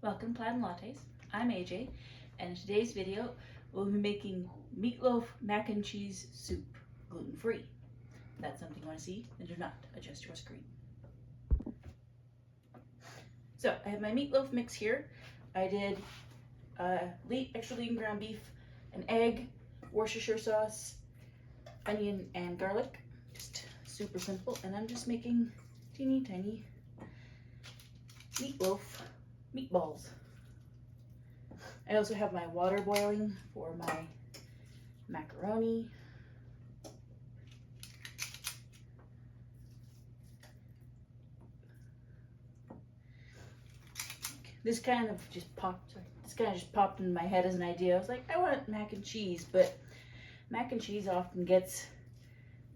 Welcome to Plaid and Lattes. I'm AJ, and in today's video we'll be making meatloaf mac and cheese soup, gluten-free. If that's something you want to see, then do not adjust your screen. So I have my meatloaf mix here. I did extra lean ground beef, an egg, Worcestershire sauce, onion, and garlic. Just super simple. And I'm just making teeny tiny meatballs. I also have my water boiling for my macaroni. This kind of just popped in my head as an idea. I was like, I want mac and cheese, but mac and cheese often gets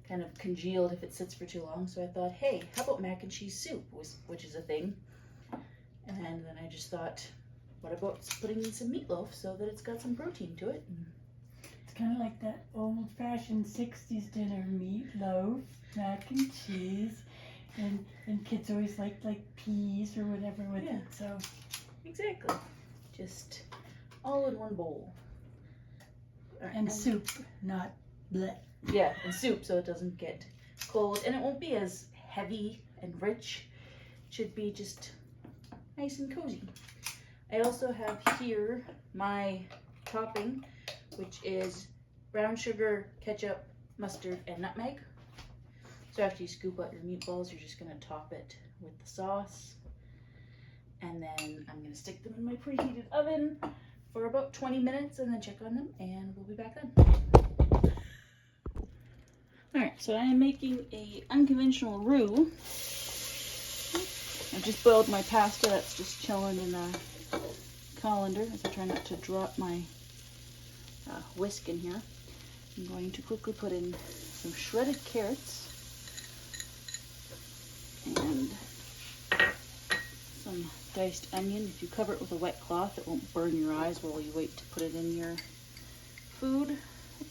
kind of congealed if it sits for too long. So I thought, hey, how about mac and cheese soup, which is a thing. And then I just thought, what about putting in some meatloaf so that it's got some protein to it? It's kind of like that old-fashioned 60s dinner, meatloaf, mac and cheese, and kids always like peas or whatever with it. So exactly, just all in one bowl. Right, and soup, not bleh. Yeah, and soup so it doesn't get cold and it won't be as heavy and rich. It should be just nice and cozy. I also have here my topping, which is brown sugar, ketchup, mustard, and nutmeg. So after you scoop out your meatballs, you're just going to top it with the sauce. And then I'm going to stick them in my preheated oven for about 20 minutes and then check on them, and we'll be back then. Alright, so I am making a unconventional roux. I just boiled my pasta that's just chilling in a colander as I try not to drop my whisk in here. I'm going to quickly put in some shredded carrots and some diced onion. If you cover it with a wet cloth, it won't burn your eyes while you wait to put it in your food.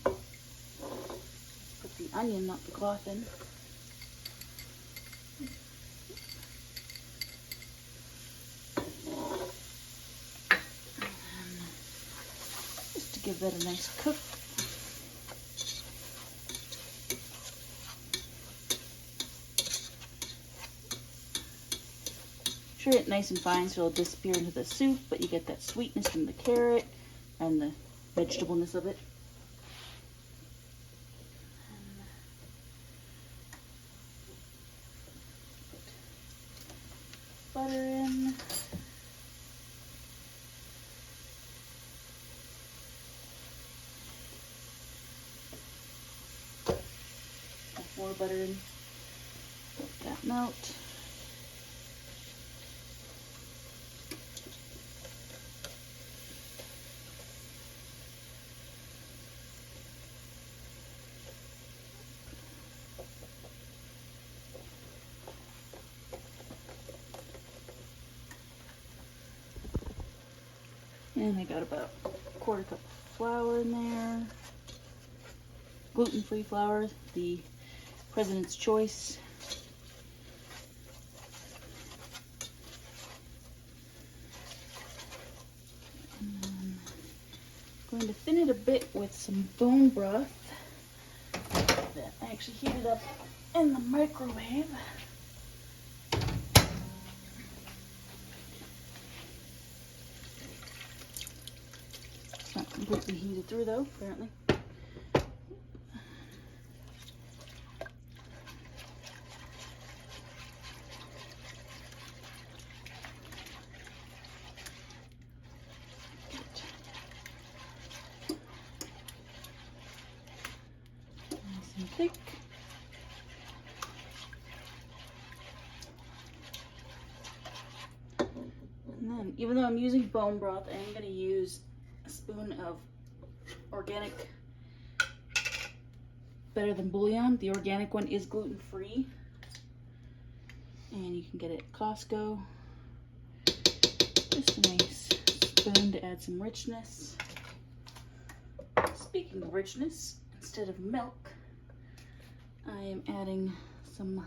Put the onion, not the cloth, in. Give that a nice cook. Shred it nice and fine so it'll disappear into the soup, but you get that sweetness from the carrot and the vegetableness of it. Butter in. More butter in, let that melt. And I got about a quarter cup of flour in there. Gluten-free flour, the President's Choice. And I'm going to thin it a bit with some bone broth that I actually heated up in the microwave. It's not completely heated through though, apparently. Thick. And then, even though I'm using bone broth, I am going to use a spoon of organic Better Than Bouillon. The organic one is gluten-free, and you can get it at Costco. Just a nice spoon to add some richness. Speaking of richness, instead of milk, I am adding some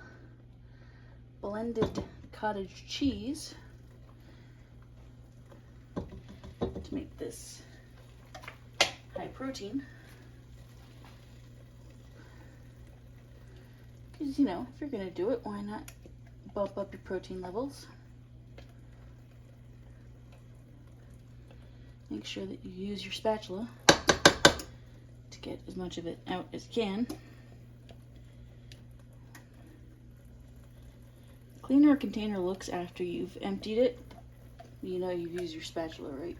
blended cottage cheese. to make this high protein. Because, you know, if you're going to do it, why not bump up your protein levels? Make sure that you use your spatula to get as much of it out as you can. Cleaner a container looks after you've emptied it, you know you've used your spatula, right?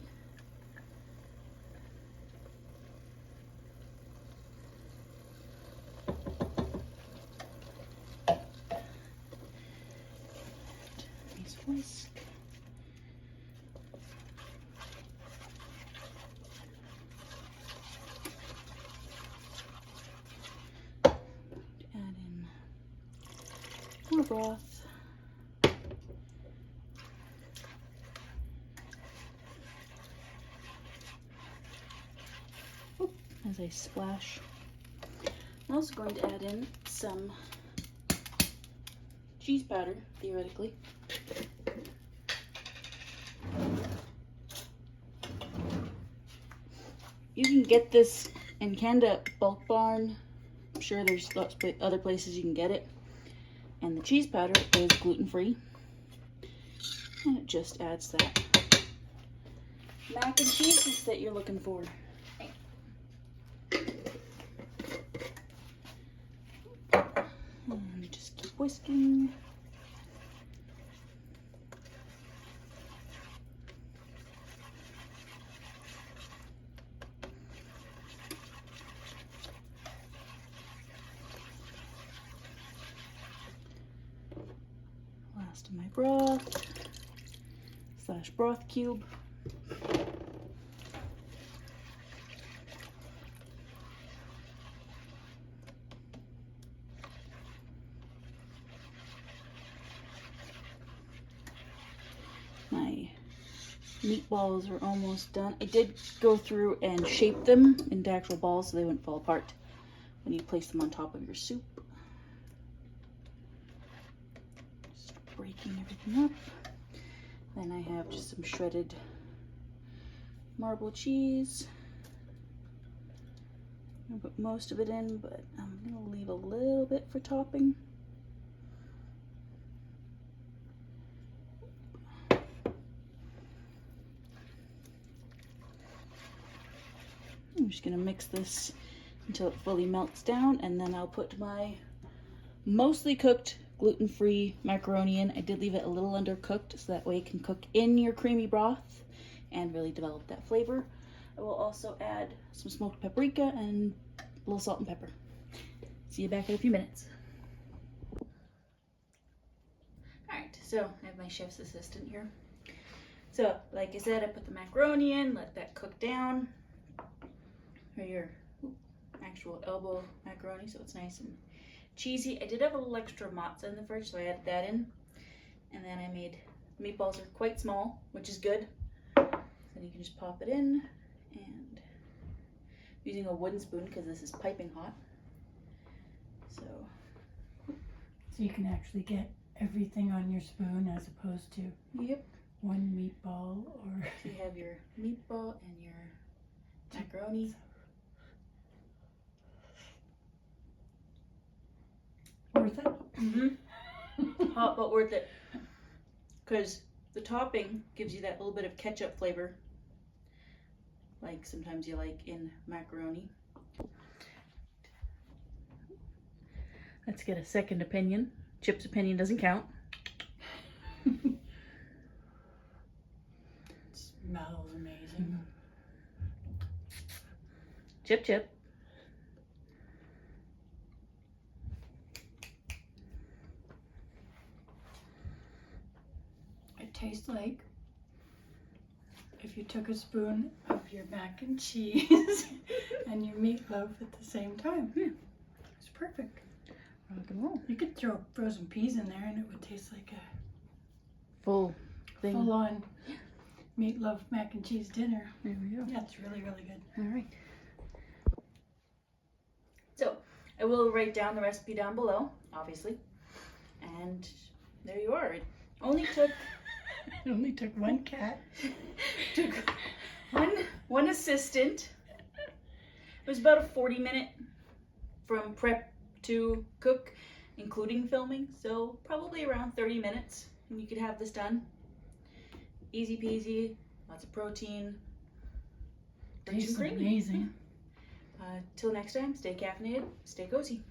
Nice whisk. Add in more broth. As I splash. I'm also going to add in some cheese powder, theoretically. You can get this in Canada at Bulk Barn. I'm sure there's lots of other places you can get it. And the cheese powder is gluten-free. And it just adds that mac and cheese that you're looking for. And just keep whisking. Last of my broth / broth cube. My meatballs are almost done. I did go through and shape them into actual balls so they wouldn't fall apart when you place them on top of your soup. Just breaking everything up. Then I have just some shredded marble cheese. I'm gonna put most of it in, but I'm gonna leave a little bit for topping. I'm just gonna mix this until it fully melts down, and then I'll put my mostly cooked gluten-free macaroni in. I did leave it a little undercooked so that way it can cook in your creamy broth and really develop that flavor. I will also add some smoked paprika and a little salt and pepper. See you back in a few minutes. Alright, so I have my chef's assistant here. So, like I said, I put the macaroni in, let that cook down. Or your actual elbow macaroni, so it's nice and cheesy. I did have a little extra mozza in the fridge, so I added that in. And then I made, meatballs are quite small, which is good. Then you can just pop it in, and using a wooden spoon because this is piping hot. So you can actually get everything on your spoon as opposed to one meatball or... So you have your meatball and your macaroni. Worth it? Mm-hmm. Hot but worth it. Because the topping gives you that little bit of ketchup flavor. Like sometimes you like in macaroni. Let's get a second opinion. Chip's opinion doesn't count. Smells amazing. Chip. It tastes like if you took a spoon of your mac and cheese and your meatloaf at the same time. Yeah. It's perfect. Rock and roll. You could throw frozen peas in there and it would taste like a Full thing. full-on meatloaf mac and cheese dinner. There we go. Yeah, it's really, really good. All right. So I will write down the recipe down below, obviously. And there you are. It only took It only took one cat. took one assistant. It was about a 40-minute from prep to cook, including filming. So probably around 30 minutes and you could have this done. Easy peasy, lots of protein, rich and Tastes creamy. amazing. Till next time, stay caffeinated, stay cozy.